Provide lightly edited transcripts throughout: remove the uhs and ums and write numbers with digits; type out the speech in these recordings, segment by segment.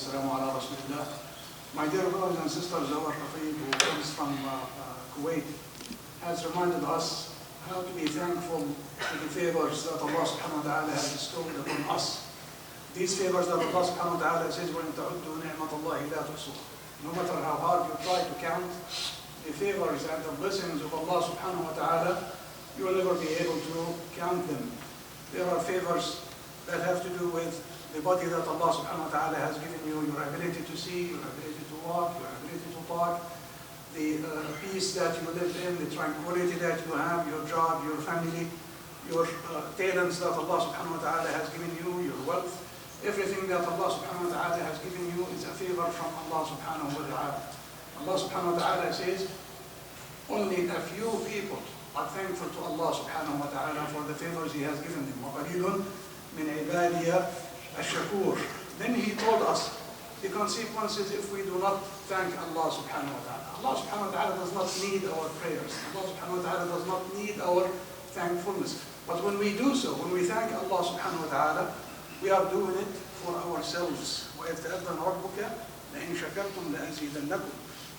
والسلام على رسول الله. My dear brothers and sisters, our Hafid who comes from Kuwait has reminded us how to be thankful for the favors that Allah subhanahu wa ta'ala has bestowed upon us. These favors that Allah subhanahu wa ta'ala says, وَإِن تَعُدُّوا نِعْمَةَ اللَّهِ لَا تُحْصُوهَا. No matter how hard you try to count the favors and the blessings of Allah subhanahu wa ta'ala, you will never be able to count them. There are favors that have to do with the body that Allah subhanahu wa ta'ala has given you, your ability to see, your ability to walk, your ability to talk, the peace that you live in, the tranquility that you have, your job, your family, your talents that Allah subhanahu wa ta'ala has given you, your wealth. Everything that Allah subhanahu wa ta'ala has given you is a favor from Allah subhanahu wa ta'ala. Allah subhanahu wa ta'ala says, only a few people are thankful to Allah subhanahu wa ta'ala for the favors He has given them. وَقَلِيلٌ مِنْ عِبَادِيَ الشَّكُورِ. Then He told us the consequences if we do not thank Allah subhanahu wa ta'ala. Allah subhanahu wa ta'ala does not need our prayers. Allah subhanahu wa ta'ala does not need our thankfulness. But when we do so, when we thank Allah subhanahu wa ta'ala, we are doing it for ourselves. وَإِذْ تَأَذَّنَ رَبُّكَ لَإِنْ شَكَرْتُمْ لَأَزِيدَنَّكُمْ.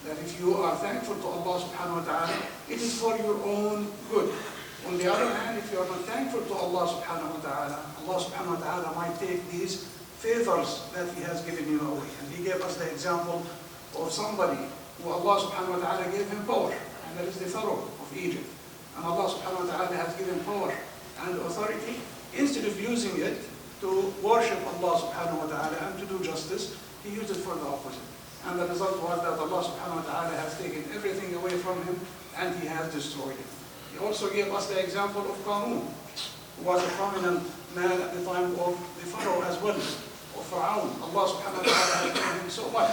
That if you are thankful to Allah subhanahu wa ta'ala, it is for your own good. On the other hand, if you are not thankful to Allah subhanahu wa ta'ala, Allah subhanahu wa ta'ala might take these favors that He has given you away. And He gave us the example of somebody who Allah subhanahu wa ta'ala gave him power, and that is the Pharaoh of Egypt. And Allah subhanahu wa ta'ala has given power and authority. Instead of using it to worship Allah subhanahu wa ta'ala and to do justice, He used it for the opposite. And the result was that Allah subhanahu wa ta'ala has taken everything away from him and He has destroyed him. He also gave us the example of Qarun, who was a prominent man at the time of the Pharaoh as well, of Fir'aun. Allah subhanahu wa ta'ala has given him so much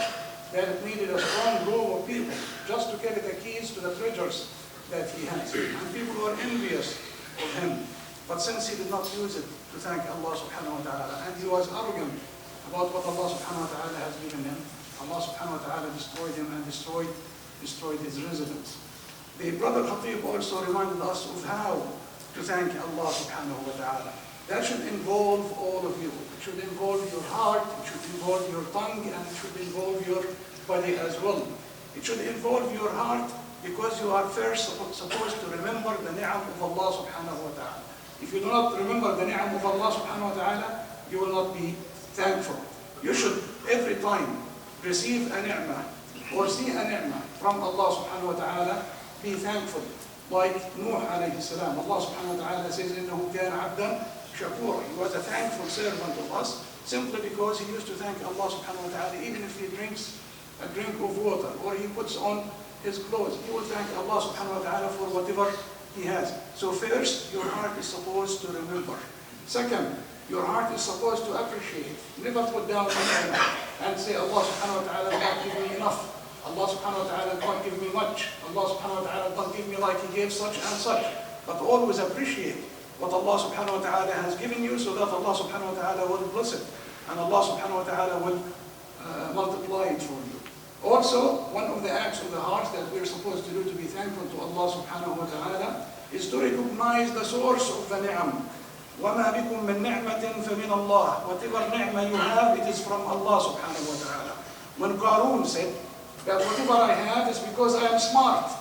that it needed a strong group of people just to carry the keys to the treasures that he has. And people were envious of him. But since he did not use it to thank Allah subhanahu wa ta'ala, and he was arrogant about what Allah subhanahu wa ta'ala has given him, Allah subhanahu wa ta'ala destroyed him and destroyed his residence. The brother Khatib also reminded us of how to thank Allah subhanahu wa ta'ala. That should involve all of you. It should involve your heart, it should involve your tongue, and it should involve your body as well. It should involve your heart because you are first supposed to remember the ni'am of Allah subhanahu wa ta'ala. If you do not remember the ni'am of Allah subhanahu wa ta'ala, you will not be thankful. You should every time receive a ni'mah or see a ni'mah from Allah subhanahu wa ta'ala, be thankful. Like Nuh alayhi salam, Allah subhanahu wa ta'ala says, إِنَّهُ كَانَ عَبْدًا شَكُورًا. He was a thankful servant of us simply because he used to thank Allah subhanahu wa ta'ala. Even if he drinks a drink of water or he puts on his clothes, he will thank Allah subhanahu wa ta'ala for whatever he has. So first, your heart is supposed to remember. Second, your heart is supposed to appreciate. Never put down an ni'mah and say, Allah subhanahu wa ta'ala did not give me enough. Allah subhanahu wa ta'ala did not give me much. Allah subhanahu wa ta'ala did not give me like He gave such and such. But always appreciate what Allah subhanahu wa ta'ala has given you so that Allah subhanahu wa ta'ala will bless it. And Allah subhanahu wa ta'ala will multiply it for you. Also, one of the acts of the heart that we're supposed to do to be thankful to Allah subhanahu wa ta'ala is to recognize the source of the ni'am. وَمَا بِكُم مِّن نِعْمَةٍ فَمِنَ اللَّهِ. Whatever ni'mah you have, it is from Allah subhanahu wa ta'ala. When Qarun said that whatever I have is because I am smart,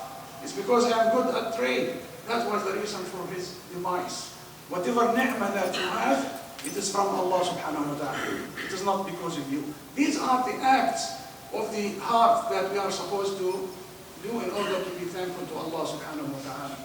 it's because I am good at trade, that was the reason for his demise. Whatever ni'mah that you have, it is from Allah subhanahu wa ta'ala. It is not because of you. These are the acts of the heart that we are supposed to do in order to be thankful to Allah subhanahu wa ta'ala.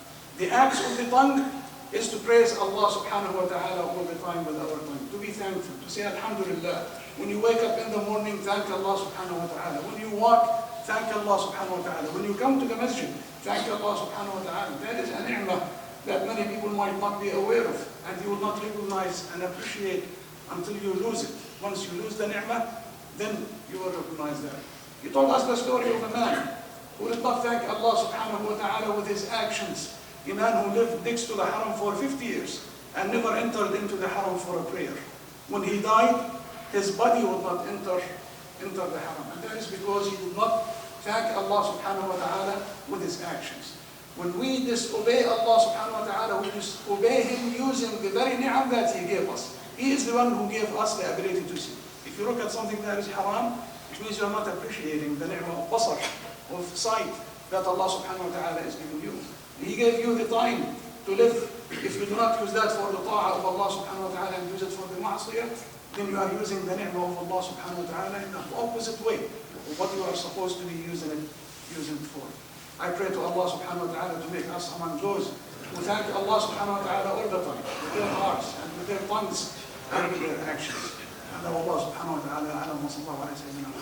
The acts of the tongue is to praise Allah subhanahu wa ta'ala all the time with our tongue, to be thankful, to say Alhamdulillah. When you wake up in the morning, thank Allah subhanahu wa ta'ala. When you walk, thank Allah subhanahu wa ta'ala. When you come to the masjid, thank Allah subhanahu wa ta'ala. That is a ni'mah that many people might not be aware of, and you will not recognize and appreciate until you lose it. Once you lose the ni'mah, then you will recognize that. He told us the story of a man who did not thank Allah subhanahu wa ta'ala with his actions. A man who lived next to the haram for 50 years and never entered into the haram for a prayer. When he died, his body would not enter the haram. And that is because he did not thank Allah subhanahu wa ta'ala with his actions. When we disobey Allah subhanahu wa ta'ala, we disobey Him using the very ni'am that He gave us. He is the one who gave us the ability to see. If you look at something that is haram, it means you are not appreciating the ni'mah of basar, of sight that Allah subhanahu wa ta'ala is giving you. He gave you the time to live. If you do not use that for the ta'ah of Allah subhanahu wa ta'ala and use it for the ma'asiyah, then you are using the ni'mah of Allah subhanahu wa ta'ala in the opposite way of what you are supposed to be using it for. I pray to Allah subhanahu wa ta'ala to make us among those who thank Allah subhanahu wa ta'ala all the time, with their hearts and with their tongues and with their actions. And Allah subhanahu wa ta'ala ala wa sallallahu alayhi wa sallam.